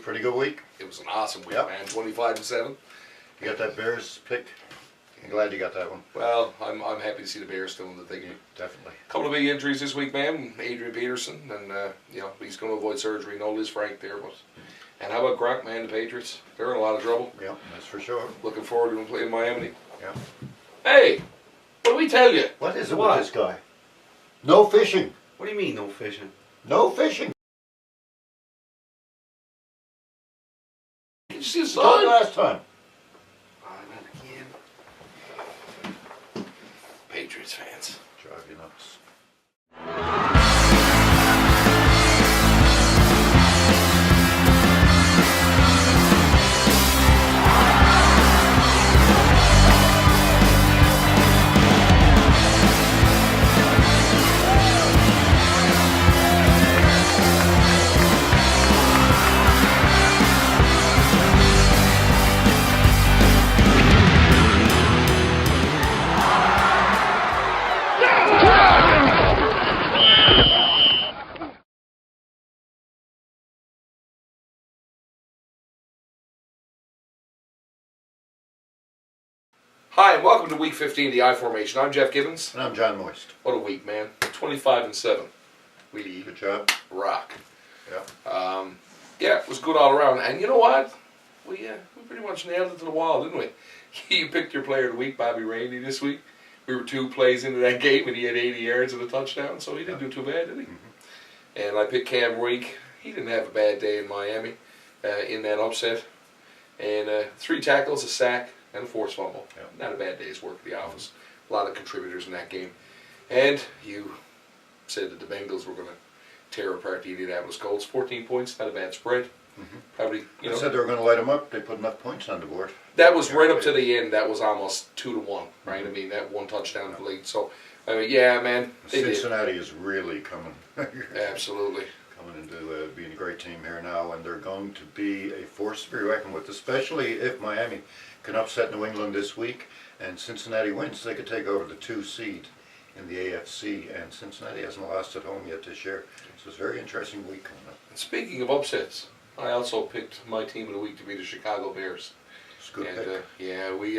pretty good week. It was an awesome week, Yep. man. 25-7. You got that Bears pick? I'm glad you got that one. Well, I'm happy to see the Bears still in the thing. Definitely. A couple of big injuries this week, man. Adrian Peterson, and he's going to avoid surgery. No Liz Frank there, but and how about Gronk, man? The Patriots, they're in a lot of trouble. Yeah, that's for sure. Looking forward to him playing Miami. Yeah. Hey, what do we tell you? What is it What? with this guy? No fishing. What do you mean, no fishing? No fishing. Did you see the Saw it sun? last time. Oh, not again. Patriots fans. Drive you nuts. Hi, and welcome to Week 15 of the I Formation. I'm Jeff Gibbons. And I'm John Moist. What a week, man. 25-7. We Good job. rock. Yeah. Yeah, it was good all around. And you know what? We pretty much nailed it to the wall, didn't we? You picked your player of the week, Bobby Rainey, this week. We were 2 plays into that game, and he had 80 yards and a touchdown, so he didn't do too bad, did he? Mm-hmm. And I picked Cam Wake. He didn't have a bad day in Miami in that upset. And 3 tackles, a sack, and a forced fumble. Yeah. Not a bad day's work at the office. A lot of contributors in that game. And you said that the Bengals were going to tear apart the Indianapolis Colts. 14 points, not a bad spread. Mm-hmm. Probably, They said they were going to light them up. They put enough points on the board. that was right up to the end. That was almost 2-1, right? I mean, that one touchdown lead. So, I mean, yeah, man, they did. Cincinnati is really coming. Absolutely. Coming into being a great team here now, and they're going to be a force to be reckoned with, especially if Miami can upset New England this week and Cincinnati wins. They could take over the 2 seed in the AFC, and Cincinnati hasn't lost at home yet this year. So it's a very interesting week coming up. And speaking of upsets, I also picked my team of the week to be the Chicago Bears. It's a good And pick. yeah, we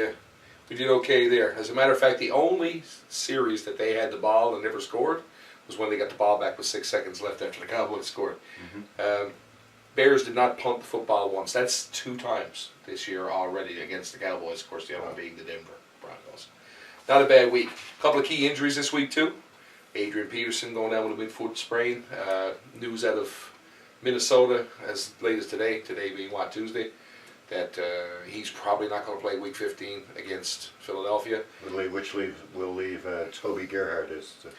did okay there. As a matter of fact, the only series that they had the ball and never scored was when they got the ball back with 6 seconds left after the Cowboys scored. Bears did not punt the football once. That's 2 times this year already against the Cowboys. Of course, the other one being the Denver Broncos. Not a bad week. A couple of key injuries this week too. Adrian Peterson going down with a midfoot sprain. News out of Minnesota as late as today being Tuesday, that he's probably not going to play Week 15 against Philadelphia. Which will leave Toby Gerhardt as the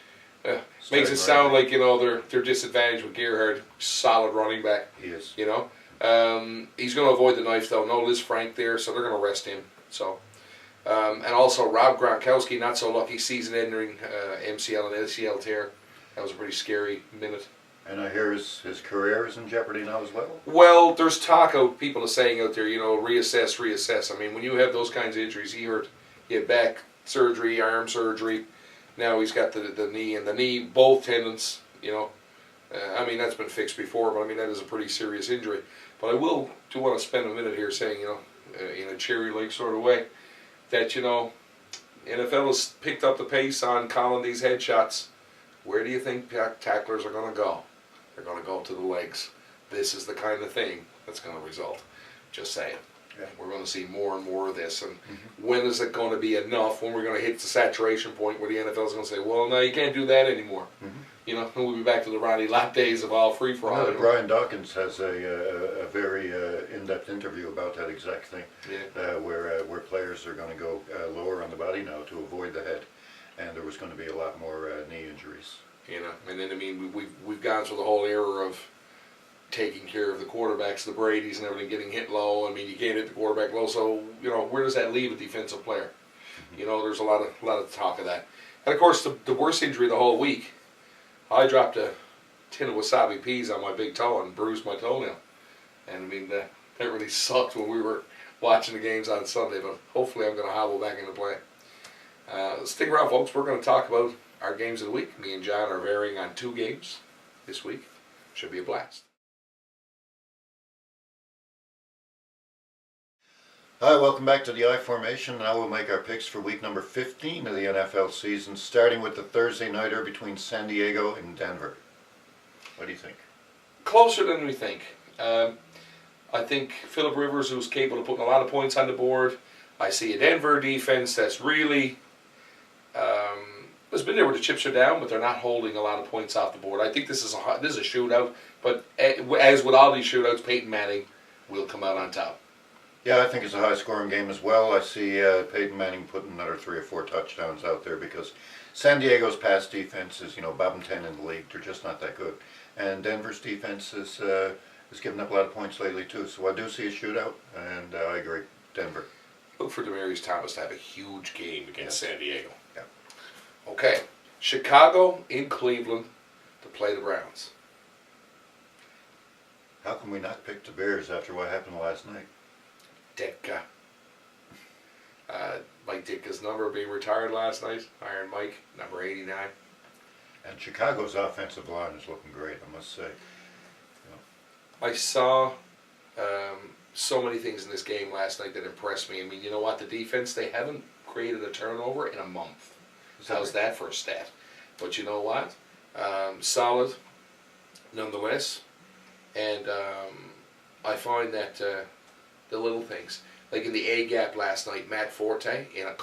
Makes it sound like they're disadvantaged with Gerhardt, solid running back. he is. He's going to avoid the knife though. No Liz Frank there, so they're going to rest him. So, and also Rob Gronkowski, not so lucky, season-ending MCL and LCL tear. That was a pretty scary minute. And I hear his career is in jeopardy now as well. Well, there's talk of people are saying out there, reassess. I mean, when you have those kinds of injuries, he had back surgery, arm surgery. Now he's got the knee and the knee, both tendons. I mean, that's been fixed before, but I mean that is a pretty serious injury. But I do want to spend a minute here saying, in a cherry lake sort of way, that NFL has picked up the pace on calling these headshots. Where do you think tacklers are going to go? They're going to go to the legs. This is the kind of thing that's going to result. Just saying. Yeah. We're going to see more and more of this. And when is it going to be enough? When we're going to hit the saturation point where the NFL is going to say, well, no, you can't do that anymore. And we'll be back to the Ronnie Lott days of all free-for-all. Brian Dawkins has a very in-depth interview about that exact thing, where players are going to go lower on the body now to avoid the head, and there was going to be a lot more knee injuries. And then, I mean, we've gone through the whole era of taking care of the quarterbacks, the Bradys and everything, getting hit low. I mean, you can't hit the quarterback low, so, where does that leave a defensive player? There's a lot of talk of that. And, of course, the worst injury of the whole week, I dropped a tin of wasabi peas on my big toe and bruised my toenail. And, I mean, that really sucked when we were watching the games on Sunday, but hopefully I'm going to hobble back into play. Stick around, folks. We're going to talk about our games of the week. Me and John are varying on 2 games this week. Should be a blast. Hi, welcome back to the I Formation. Now we'll make our picks for week number 15 of the NFL season, starting with the Thursday nighter between San Diego and Denver. What do you think? Closer than we think. I think Phillip Rivers, who's capable of putting a lot of points on the board. I see a Denver defense that's really has been there where the chips are down, but they're not holding a lot of points off the board. I think this is a shootout, but as with all these shootouts, Peyton Manning will come out on top. Yeah, I think it's a high-scoring game as well. I see Peyton Manning putting another 3 or 4 touchdowns out there because San Diego's pass defense is, bottom 10 in the league. They're just not that good. And Denver's defense is giving up a lot of points lately too. So I do see a shootout, and I agree. Denver. Look for Demaryius Thomas to have a huge game against San Diego. Yeah. Okay, Chicago in Cleveland to play the Browns. How can we not pick the Bears after what happened last night? Ditka. Mike Ditka's number being retired last night. Iron Mike, number 89. And Chicago's offensive line is looking great, I must say. I saw so many things in this game last night that impressed me. I mean, you know what? The defense, they haven't created a turnover in a month. How's that for a stat? But you know what? Solid, nonetheless. And I find that the little things, like in the A gap last night, Matt Forte, on a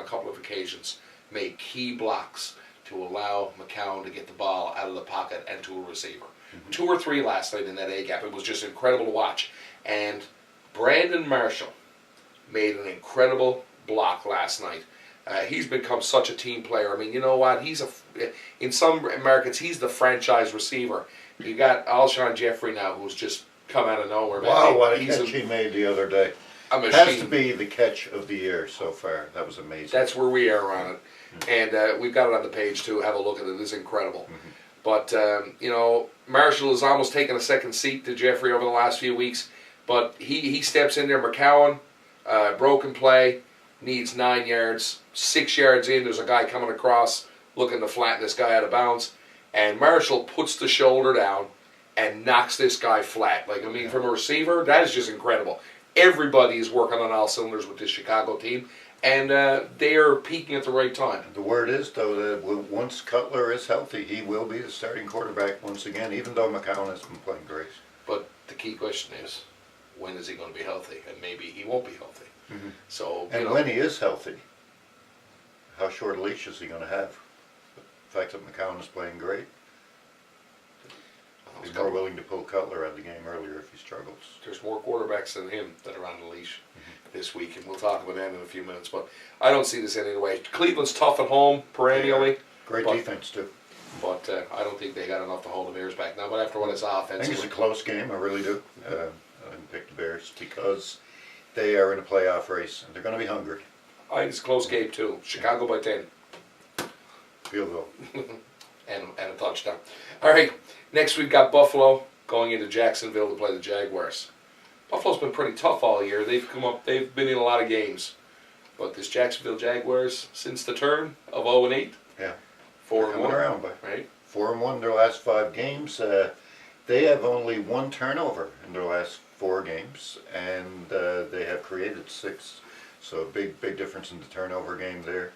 couple of occasions, made key blocks to allow McCown to get the ball out of the pocket and to a receiver. 2 or 3 last night in that A gap. It was just incredible to watch. And Brandon Marshall made an incredible block last night. He's become such a team player. I mean, you know what? In some Americans, he's the franchise receiver. You got Alshon Jeffrey now, who's just come out of nowhere. Wow, what a catch he made the other day. A machine. Has to be the catch of the year so far. That was amazing. That's where we are on it. And we've got it on the page too. Have a look at it. It's incredible. But, Marshall has almost taken a second seat to Jeffrey over the last few weeks. But he steps in there. McCown, broken play, needs 9 yards. 6 yards in, there's a guy coming across looking to flatten this guy out of bounds. And Marshall puts the shoulder down and knocks this guy flat. From a receiver, that is just incredible. Everybody is working on all cylinders with this Chicago team. And they are peaking at the right time. The word is, though, that once Cutler is healthy, he will be the starting quarterback once again, even though McCown has been playing great. But the key question is, when is he going to be healthy? And maybe he won't be healthy. So, when he is healthy, how short a leash is he going to have? The fact that McCown is playing great, he's more willing to pull Cutler out of the game earlier if he struggles. There's more quarterbacks than him that are on the leash this week, and we'll talk about that in a few minutes. But I don't see this any way. Cleveland's tough at home, perennially. Great defense, too. But I don't think they got enough to hold the Bears back now. But after what I saw I think offensively, it's a close game, I really do. I pick the Bears because they are in a playoff race, and they're going to be hungry. I think it's a close game, too. Chicago by 10. Field goal. and a touchdown. All right, next we've got Buffalo going into Jacksonville to play the Jaguars. Buffalo's been pretty tough all year. They've been in a lot of games. But this Jacksonville Jaguars, since the turn of 0-8, Yeah. 4-1, around by right? 4-1 their last 5 games. They have only 1 turnover in their last 4 games, and they have created 6. So big difference in the turnover game there.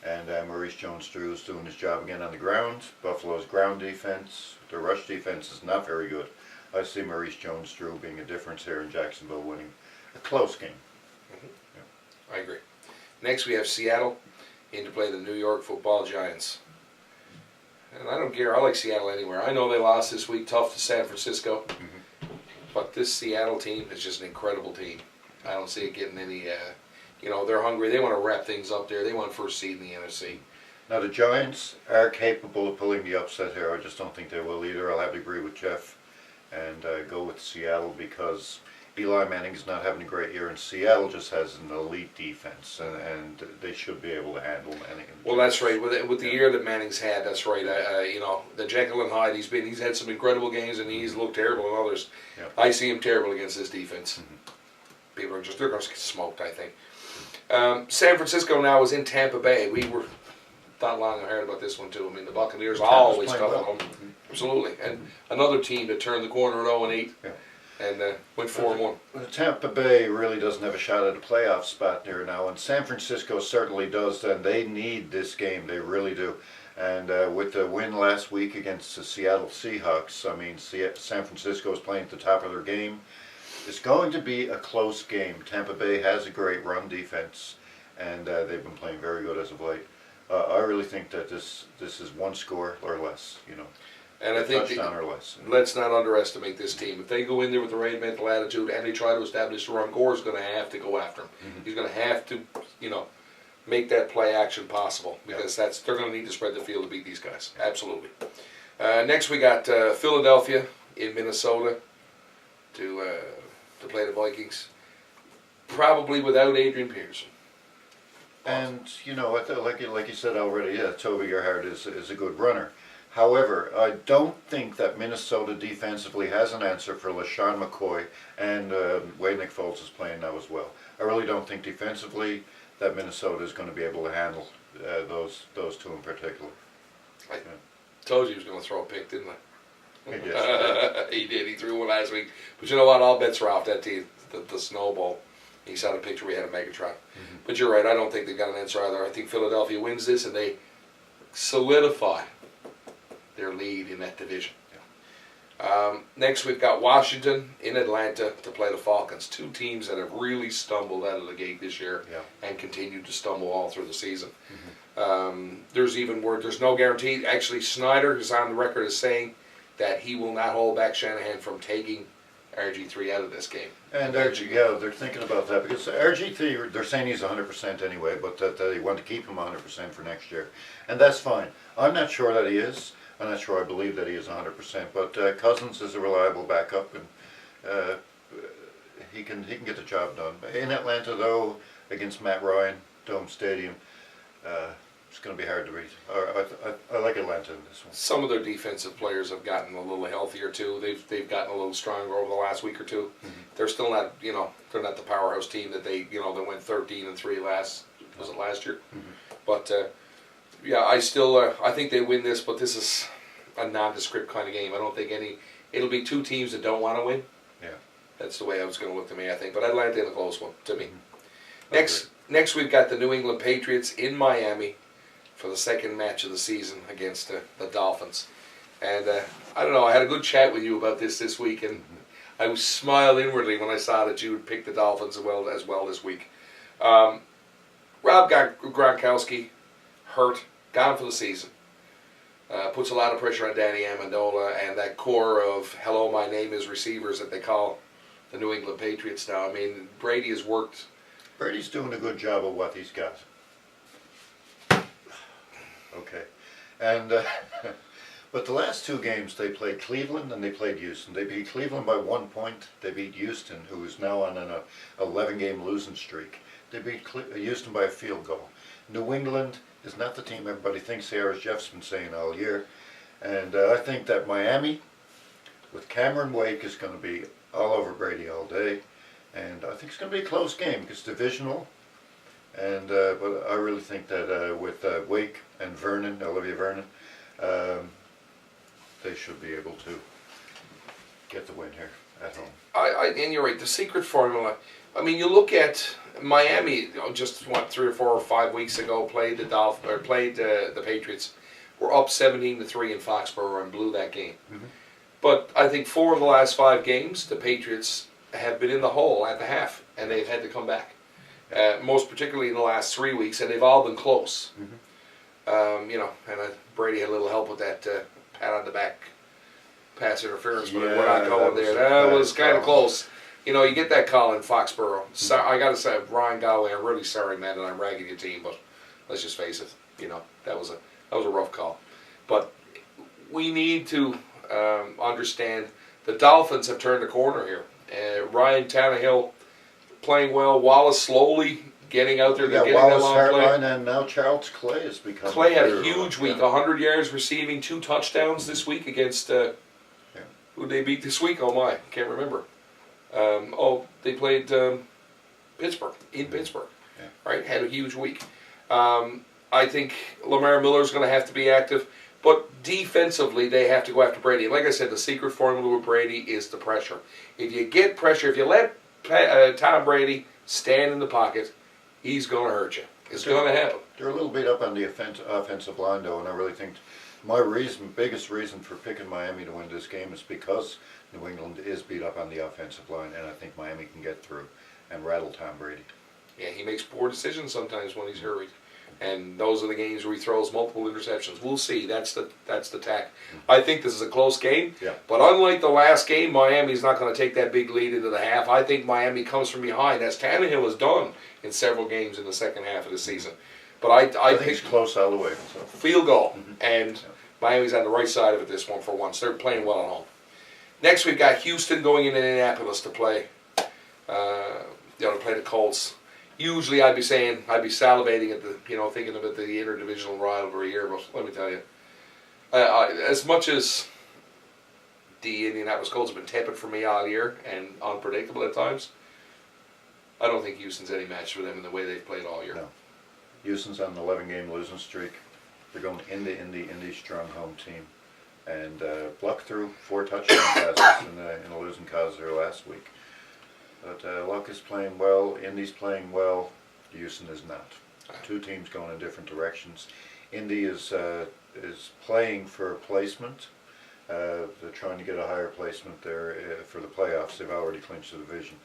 And Maurice Jones-Drew is doing his job again on the ground. Buffalo's ground defense, their rush defense is not very good. I see Maurice Jones-Drew being a difference here in Jacksonville, winning a close game. I agree. Next we have Seattle in to play the New York Football Giants. And I don't care. I like Seattle anywhere. I know they lost this week tough to San Francisco. But this Seattle team is just an incredible team. I don't see it getting any... they're hungry. They want to wrap things up there. They want first seed in the NFC. Now the Giants are capable of pulling the upset here. I just don't think they will either. I'll have to agree with Jeff and go with Seattle because Eli Manning's not having a great year, and Seattle just has an elite defense, and they should be able to handle Manning. Well, that's right. With the year that Manning's had, that's right. The Jekyll and Hyde. He's had some incredible games, and he's looked terrible in others. Yeah. I see him terrible against this defense. People are they're going to get smoked, I think. San Francisco now is in Tampa Bay. We were not long heard about this one too. I mean, the Buccaneers are always tough at home. Absolutely, and another team that turned the corner at 0-8. Yeah. and went 4-1. Tampa Bay really doesn't have a shot at a playoff spot there now, and San Francisco certainly does, and they need this game, they really do. And with the win last week against the Seattle Seahawks, I mean, San Francisco is playing at the top of their game. It's going to be a close game. Tampa Bay has a great run defense, and they've been playing very good as of late. I really think that this is one score or less, you know, And I think touchdown or less. let's not underestimate this team. If they go in there with the right mental attitude and they try to establish the run, Gore's going to have to go after him. He's going to have to, you know, make that play action possible because they're going to need to spread the field to beat these guys. Absolutely. Next we got Philadelphia in Minnesota to play the Vikings. Probably without Adrian Peterson. And you know, like you said already, yeah, Toby Gerhardt is a good runner. However, I don't think that Minnesota defensively has an answer for LaShawn McCoy, and Wade Nick Foles is playing now as well. I really don't think defensively that Minnesota is going to be able to handle those two in particular. I told you he was going to throw a pick, didn't I? Yes. He did. He threw one last week. But you know what? All bets are off that team. The snowball. He saw the picture we had of Megatron. But you're right. I don't think they've got an answer either. I think Philadelphia wins this and they solidify their lead in that division. Next, we've got Washington in Atlanta to play the Falcons. Two teams that have really stumbled out of the gate this year and continue to stumble all through the season. There's even word, there's no guarantee. Actually, Snyder is on the record as saying that he will not hold back Shanahan from taking RG3 out of this game. And they're thinking about that because RG3, they're saying he's 100% anyway, but that they want to keep him 100% for next year. And that's fine. I'm not sure that he is. I'm not sure I believe that he is 100%, but Cousins is a reliable backup, and he can get the job done. In Atlanta, though, against Matt Ryan, Dome Stadium, it's going to be hard to beat. I like Atlanta in this one. Some of their defensive players have gotten a little healthier too. They've gotten a little stronger over the last week or two. They're still not, you know, they're not the powerhouse team that they went 13-3 last year. But yeah, I think they win this, but this is a nondescript kind of game. I don't think it'll be two teams that don't want to win. Yeah. That's the way it's going to look to me, I think. But Atlanta in a close one, to me. Next we've got the New England Patriots in Miami for the second match of the season against the Dolphins. And I don't know, I had a good chat with you about this week, and I smiled inwardly when I saw that you would pick the Dolphins as well this week. Rob Gronkowski, hurt, gone for the season. Puts a lot of pressure on Danny Amendola and that core of hello, my name is receivers that they call the New England Patriots now. I mean, Brady has worked. Brady's doing a good job of what he's got. Okay. And but the last two games they played Cleveland and they played Houston. They beat Cleveland by 1 point. They beat Houston, who is now on an 11-game losing streak. They beat Houston by a field goal. New England is not the team everybody thinks they are, as Jeff's been saying all year. And I think that Miami, with Cameron Wake, is going to be all over Brady all day. And I think it's going to be a close game because it's divisional. And but I really think that with Wake and Olivia Vernon, they should be able to get the win here at home. And you're right. The secret formula. I mean, you look at Miami. Just 3 or 4 or 5 weeks ago, played the Patriots. Were up 17-3 in Foxborough and blew that game. But I think 4 of the last 5 games, the Patriots have been in the hole at the half, and they've had to come back. Most particularly in the last 3 weeks, and they've all been close. You know, and Brady had a little help with that pat on the back pass interference, but we're not going there. That was kind of close. You know, you get that call in Foxborough. So, I got to say, Ryan Galloway, I'm really sorry, man, that I'm ragging your team, but let's just face it. You know, that was a rough call. But we need to understand the Dolphins have turned a corner here. Ryan Tannehill playing well. Wallace slowly getting out there. Getting Wallace, that long play. Hartline, and now Charles Clay has become. Clay had a huge week. 100 yards receiving, 2 touchdowns this week against. Who they beat this week? Oh my, can't remember. They played Pittsburgh in Pittsburgh. Right, had a huge week. I think Lamar Miller's going to have to be active. But defensively, they have to go after Brady. Like I said, the secret formula with Brady is the pressure. If you get pressure, if you let Tom Brady stand in the pocket, he's going to hurt you. It's going to happen. They're a little beat up on the offensive line, though, and I really think my biggest reason for picking Miami to win this game is because New England is beat up on the offensive line, and I think Miami can get through and rattle Tom Brady. Yeah, he makes poor decisions sometimes when he's hurried. And those are the games where he throws multiple interceptions. We'll see. That's the tack. I think this is a close game. Yeah. But unlike the last game, Miami's not going to take that big lead into the half. I think Miami comes from behind, as Tannehill has done in several games in the second half of the season. But I think it's close all the way. So. Field goal. And Miami's on the right side of it this one for once. They're playing well at home. Next, we've got Houston going into Indianapolis to play. To play the Colts. Usually, I'd be salivating at the, thinking about the interdivisional rivalry here. But let me tell you, as much as the Indianapolis Colts have been tepid for me all year and unpredictable at times, I don't think Houston's any match for them in the way they've played all year. No. Houston's on an 11-game losing streak. They're going into Indy strong home team, and Luck threw 4 touchdown passes in a losing cause there last week. But Luck is playing well, Indy's playing well, Houston is not. Two teams going in different directions. Indy is playing for placement. They're trying to get a higher placement there for the playoffs. They've already clinched the division,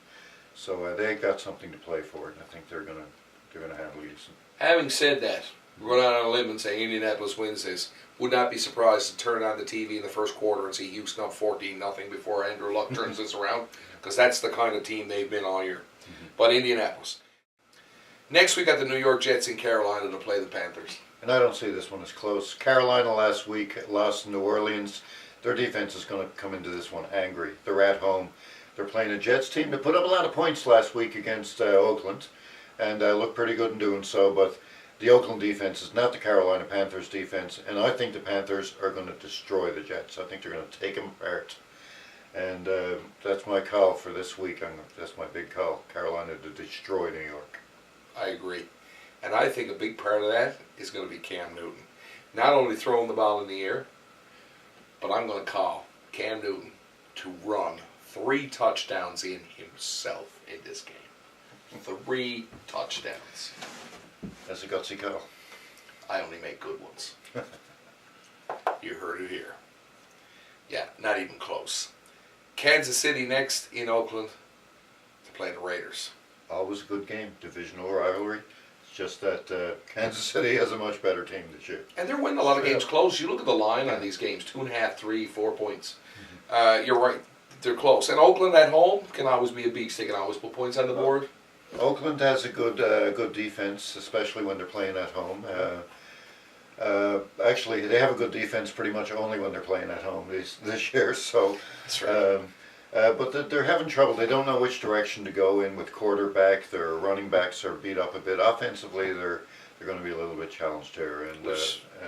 so they got something to play for, and I think they're gonna handle Houston. Having said that, we're going out on a limb and saying Indianapolis wins this. Would not be surprised to turn on the TV in the first quarter and see Houston up 14-0 before Andrew Luck turns this around, because that's the kind of team they've been all year. But Indianapolis. Next, we got the New York Jets in Carolina to play the Panthers. And I don't see this one as close. Carolina last week lost to New Orleans. Their defense is going to come into this one angry. They're at home. They're playing a Jets team that put up a lot of points last week against Oakland, and looked pretty good in doing so, but the Oakland defense is not the Carolina Panthers defense, and I think the Panthers are going to destroy the Jets. I think they're going to take them apart. And that's my call for this week. That's my big call. Carolina to destroy New York. I agree. And I think a big part of that is going to be Cam Newton. Not only throwing the ball in the air, but I'm going to call Cam Newton to run 3 touchdowns in himself in this game. 3 touchdowns. That's a gutsy call. I only make good ones. You heard it here. Yeah, not even close. Kansas City next in Oakland to play the Raiders. Always a good game. Divisional rivalry. It's just that Kansas City has a much better team this year. And they're winning a lot of games close. You look at the line on these games, 2.5, 3, 4 points. You're right. They're close. And Oakland at home can always be a beast. They can always put points on the board. Oakland has a good defense, especially when they're playing at home. Actually, they have a good defense pretty much only when they're playing at home this year. So, That's right. But they're having trouble. They don't know which direction to go in with quarterback. Their running backs are beat up a bit. Offensively, they're going to be a little bit challenged here, and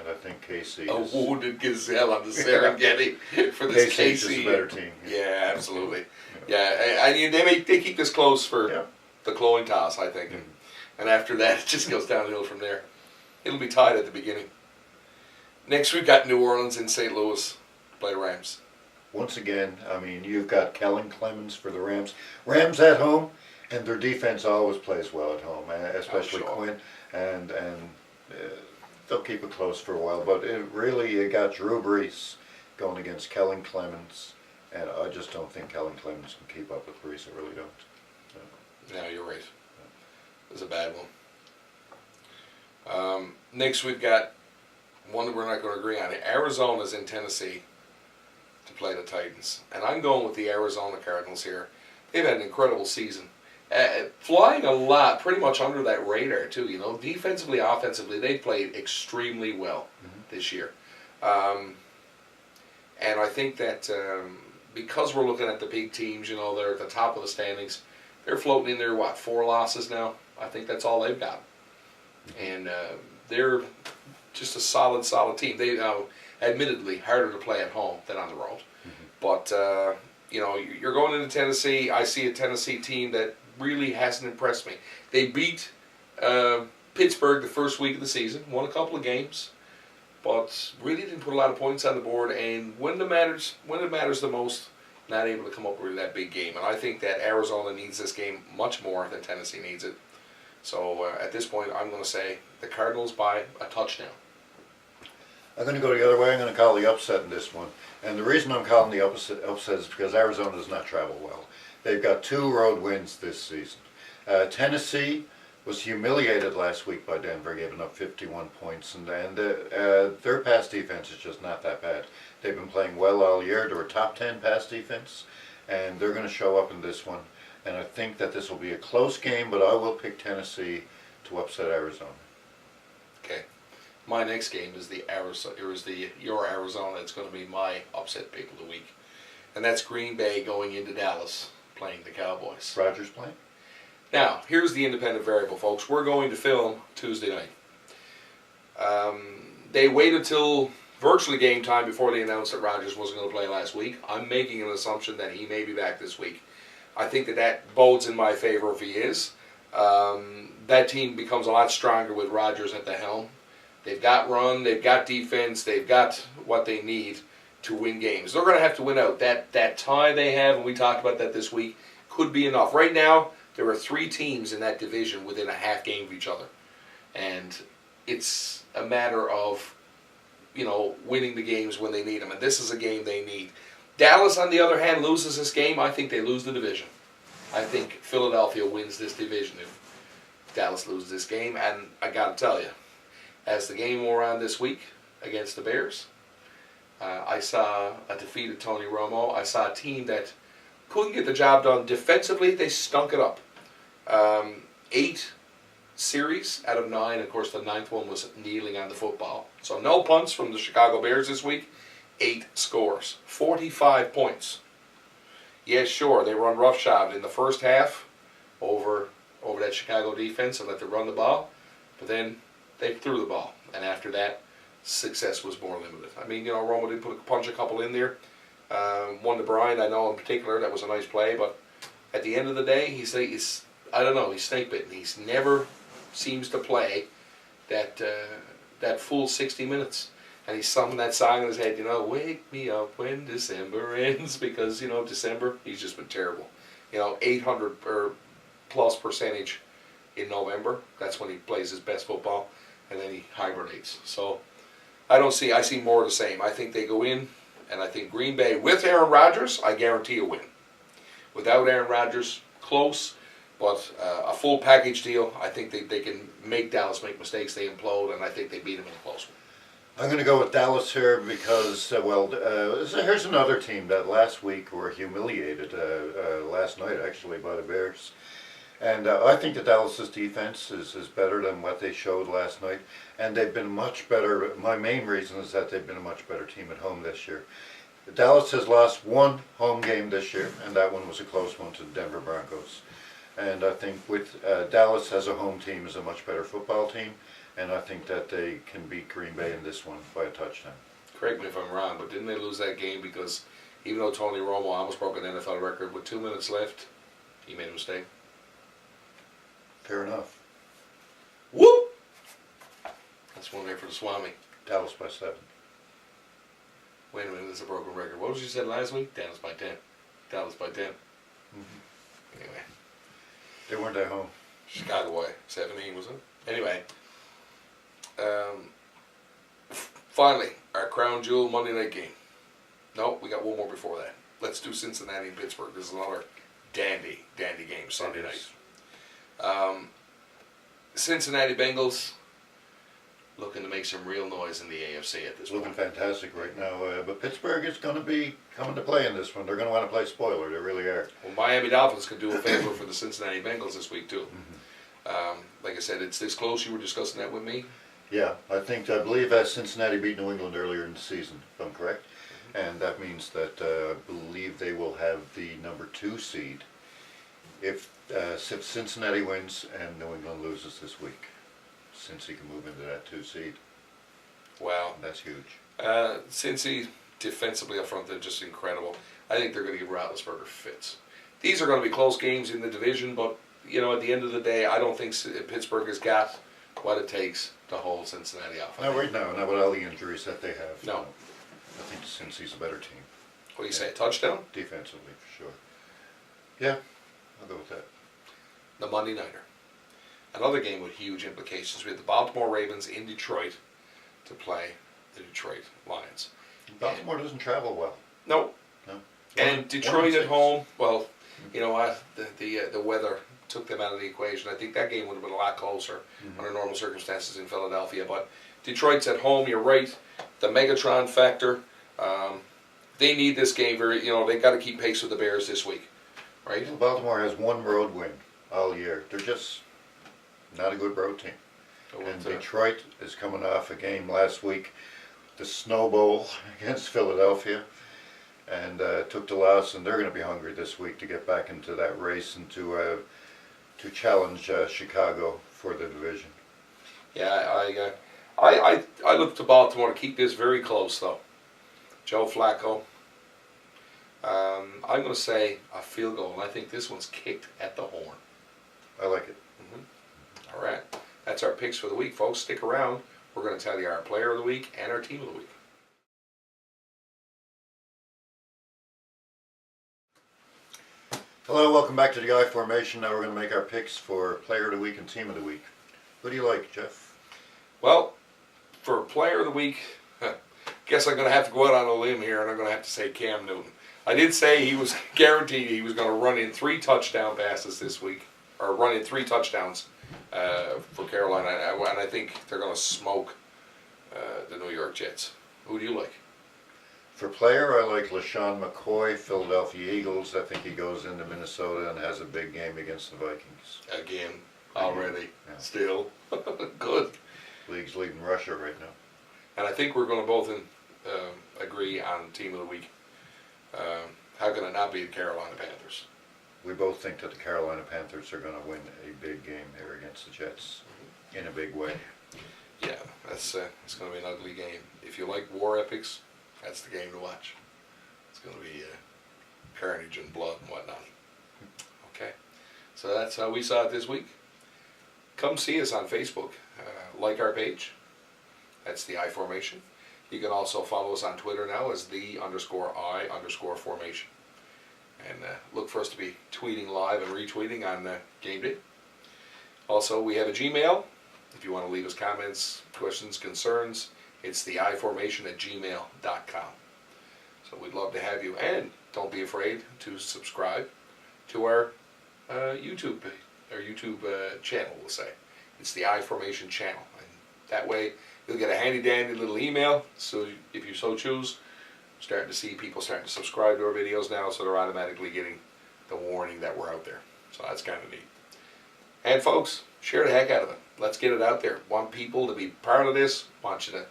I think KC A is wounded gazelle on the Serengeti for this KC is KC. a better team. Yeah, absolutely. Yeah, and they keep this close for the closing toss, I think. And after that, it just goes downhill from there. It'll be tied at the beginning. Next, we've got New Orleans and St. Louis play Rams. Once again, I mean, you've got Kellen Clemens for the Rams. Rams at home, and their defense always plays well at home, especially Quinn. And they'll keep it close for a while. But you got Drew Brees going against Kellen Clemens, and I just don't think Kellen Clemens can keep up with Brees. I really don't. No, you're right. It was a bad one. Next, we've got one that we're not going to agree on. Arizona's in Tennessee to play the Titans. And I'm going with the Arizona Cardinals here. They've had an incredible season. Flying a lot, pretty much under that radar, too. You know, defensively, offensively, they've played extremely well this year. And I think that because we're looking at the big teams, you know, they're at the top of the standings. They're floating in there, 4 losses now? I think that's all they've got. And they're just a solid team. They admittedly harder to play at home than on the road. But, you know, you're going into Tennessee. I see a Tennessee team that really hasn't impressed me. They beat Pittsburgh the first week of the season, won a couple of games. but really didn't put a lot of points on the board. And when it matters the most, not able to come up with that big game. And I think that Arizona needs this game much more than Tennessee needs it. So at this point, I'm going to say the Cardinals by a touchdown. I'm going to go the other way. I'm going to call the upset in this one. And the reason I'm calling the upset is because Arizona does not travel well. They've got 2 road wins this season. Tennessee was humiliated last week by Denver, giving up 51 points, and their pass defense is just not that bad. They've been playing well all year. They're a top 10 pass defense, and they're going to show up in this one. And I think that this will be a close game, but I will pick Tennessee to upset Arizona. Okay. My next game is your Arizona. It's going to be my upset pick of the week, and that's Green Bay going into Dallas playing the Cowboys. Rodgers playing? Now, here's the independent variable, folks. We're going to film Tuesday night. They waited till virtually game time before they announced that Rodgers wasn't going to play last week. I'm making an assumption that he may be back this week. I think that bodes in my favor if he is. That team becomes a lot stronger with Rodgers at the helm. They've got run, they've got defense, they've got what they need to win games. They're going to have to win out. That tie they have, and we talked about that this week, could be enough. Right now, there are 3 teams in that division within a half game of each other. And it's a matter of, winning the games when they need them. And this is a game they need. Dallas, on the other hand, loses this game. I think they lose the division. I think Philadelphia wins this division if Dallas loses this game. And I got to tell you, as the game wore on this week against the Bears, I saw a defeated Tony Romo. I saw a team that couldn't get the job done defensively. They stunk it up. 8 series out of 9. Of course, the 9th one was kneeling on the football. So no punts from the Chicago Bears this week. 8 scores. 45 points. Yes, sure, they run roughshod in the first half over that Chicago defense and let them run the ball. But then they threw the ball. And after that, success was more limited. I mean, Romo did punch a couple in there. One to Bryant, I know in particular, that was a nice play. But at the end of the day, he's snake bitten. He's never seems to play that full 60 minutes. And he's summing that song in his head, wake me up when December ends, because, December, he's just been terrible. 800 or plus percentage in November, that's when he plays his best football, and then he hibernates. So I see more of the same. I think they go in, and I think Green Bay, with Aaron Rodgers, I guarantee a win. Without Aaron Rodgers, close, but a full package deal. I think they can make Dallas make mistakes, they implode, and I think they beat them in a close one. I'm going to go with Dallas here because, here's another team that last week were humiliated, last night actually, by the Bears. And I think that Dallas's defense is better than what they showed last night. And they've been much better. My main reason is that they've been a much better team at home this year. Dallas has lost 1 home game this year, and that one was a close one to the Denver Broncos. And I think with Dallas as a home team is a much better football team. And I think that they can beat Green Bay in this one by a touchdown. Correct me if I'm wrong, but didn't they lose that game because even though Tony Romo almost broke an NFL record with 2 minutes left, he made a mistake? Fair enough. Whoop! That's one there for the Swami. Dallas by 7. Wait a minute, it's a broken record. What was you said last week? Dallas by 10. Dallas by 10. Mm-hmm. Anyway. They weren't at home. Chicago way. 17, was it? Anyway. Finally, our crown jewel Monday night game. No, we got one more before that. Let's do Cincinnati and Pittsburgh. This is another dandy game Sunday night. Cincinnati Bengals looking to make some real noise in the AFC at this Looking point. fantastic right now. But Pittsburgh is going to be coming to play in this one. They're going to want to play spoiler. They really are. Well, Miami Dolphins could do a favor for the Cincinnati Bengals this week too. Mm-hmm. Like I said, it's this close. You were discussing that with me. Yeah, I believe Cincinnati beat New England earlier in the season, if I'm correct. And that means that I believe they will have the number 2 seed if Cincinnati wins and New England loses this week. Cincy can move into that 2 seed. Wow. That's huge. Cincy, defensively up front, they're just incredible. I think they're going to give Roethlisberger fits. These are going to be close games in the division, but, at the end of the day, I don't think Pittsburgh has got what it takes to hold Cincinnati off. No, right now, not with all the injuries that they have. No. I think Cincy's a better team, What do you say, touchdown? defensively, for sure. Yeah, I'll go with that. The Monday Nighter. Another game with huge implications. We have the Baltimore Ravens in Detroit to play the Detroit Lions. Baltimore doesn't travel well. No. No. And Detroit at 1-6. home, well, you know what? The weather took them out of the equation. I think that game would have been a lot closer under normal circumstances in Philadelphia. But Detroit's at home. You're right. The Megatron factor. They need this game very. They got to keep pace with the Bears this week, right? Baltimore has one road win all year. They're just not a good road team. So And we'll, Detroit is coming off a game last week, the Snow Bowl against Philadelphia, and took the loss. And they're going to be hungry this week to get back into that race and to challenge Chicago for the division. Yeah, I look to Baltimore to keep this very close though. Joe Flacco. I'm going to say a field goal, and I think this one's kicked at the horn. I like it. All right, that's our picks for the week, folks. Stick around. We're going to tell you our player of the week and our team of the week. Hello, welcome back to the I Formation. Now we're going to make our picks for player of the week and team of the week. Who do you like, Jeff? Well, for player of the week, guess I'm going to have to go out on a limb here, and I'm going to have to say Cam Newton. I did say he was guaranteed he was going to run in 3 touchdown passes this week, or run in 3 touchdowns for Carolina, and I think they're going to smoke the New York Jets. Who do you like? For player, I like LaShawn McCoy, Philadelphia Eagles. I think he goes into Minnesota and has a big game against the Vikings. Again, already, Yeah. still. Good. League's leading Russia right now. And I think we're going to both agree on team of the week. How can it not be the Carolina Panthers? We both think that the Carolina Panthers are going to win a big game here against the Jets in a big way. Yeah, it's going to be an ugly game. If you like war epics, that's the game to watch. It's going to be carnage and blood and whatnot. Okay, so that's how we saw it this week. Come see us on Facebook. Like our page. That's the I Formation. You can also follow us on Twitter now as _I_formation. And look for us to be tweeting live and retweeting on game day. Also, we have a Gmail. If you want to leave us comments, questions, concerns, it's the iformation@gmail.com. So we'd love to have you. And don't be afraid to subscribe to our YouTube channel, we'll say. It's the I Formation channel. And that way, you'll get a handy-dandy little email. So if you so choose, starting to see people starting to subscribe to our videos now, so they're automatically getting the warning that we're out there. So that's kind of neat. And folks, share the heck out of it. Let's get it out there. Want people to be part of this. Want you to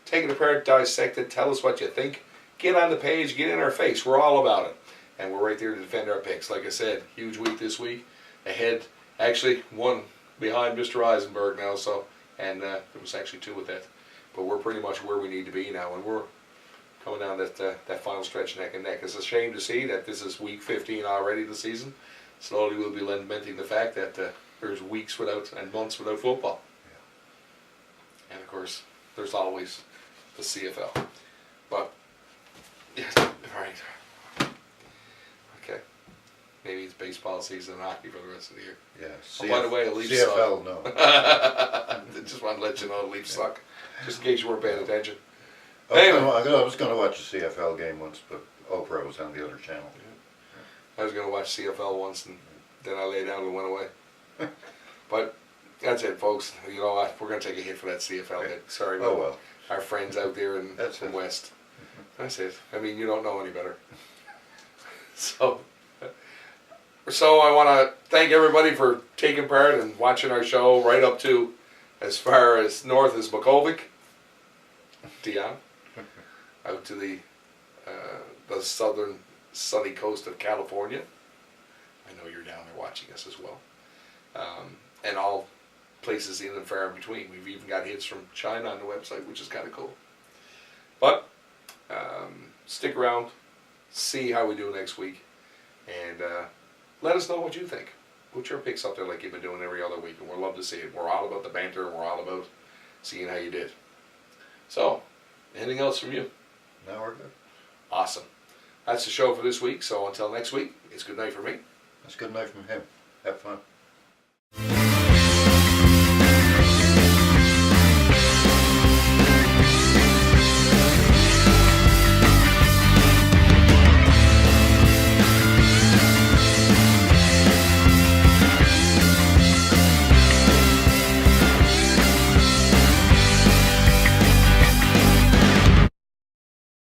take it apart, dissect it, tell us what you think. Get on the page, get in our face. We're all about it. And we're right there to defend our picks. Like I said, huge week this week. Ahead, actually, one behind Mr. Eisenberg now, so, and there was actually 2 with that. But we're pretty much where we need to be now, and we're coming down that final stretch neck and neck. It's a shame to see that this is week 15 already this season. Slowly we'll be lamenting the fact that there's weeks without and months without football. Yeah. And of course, there's always the CFL. But, yeah, right. Okay. Maybe it's baseball season and hockey for the rest of the year. Yeah. Oh, by the way, the Leafs CFL, no. I just want to let you know the Leafs suck, just in case you weren't paying attention. I was going to watch a CFL game once, but Oprah was on the other channel. I was going to watch CFL once, and then I lay down and went away. But that's it, folks. You know what? We're going to take a hit for that CFL hit. Sorry about Oh well. our friends out there in That's the it. West. That's it. I mean, you don't know any better. So I want to thank everybody for taking part and watching our show right up to as far as north as Makovic, Dion, out to the southern sunny coast of California. I know you're down there watching us as well. And all places in and far in between. We've even got hits from China on the website, which is kind of cool. But stick around, see how we do next week, and let us know what you think. put your picks up there like you've been doing every other week, and we'll love to see it. We're all about the banter, and we're all about seeing how you did. So, anything else from you? Now we're good. Awesome. That's the show for this week. So until next week, it's good night for me. That's good night from him. Have fun.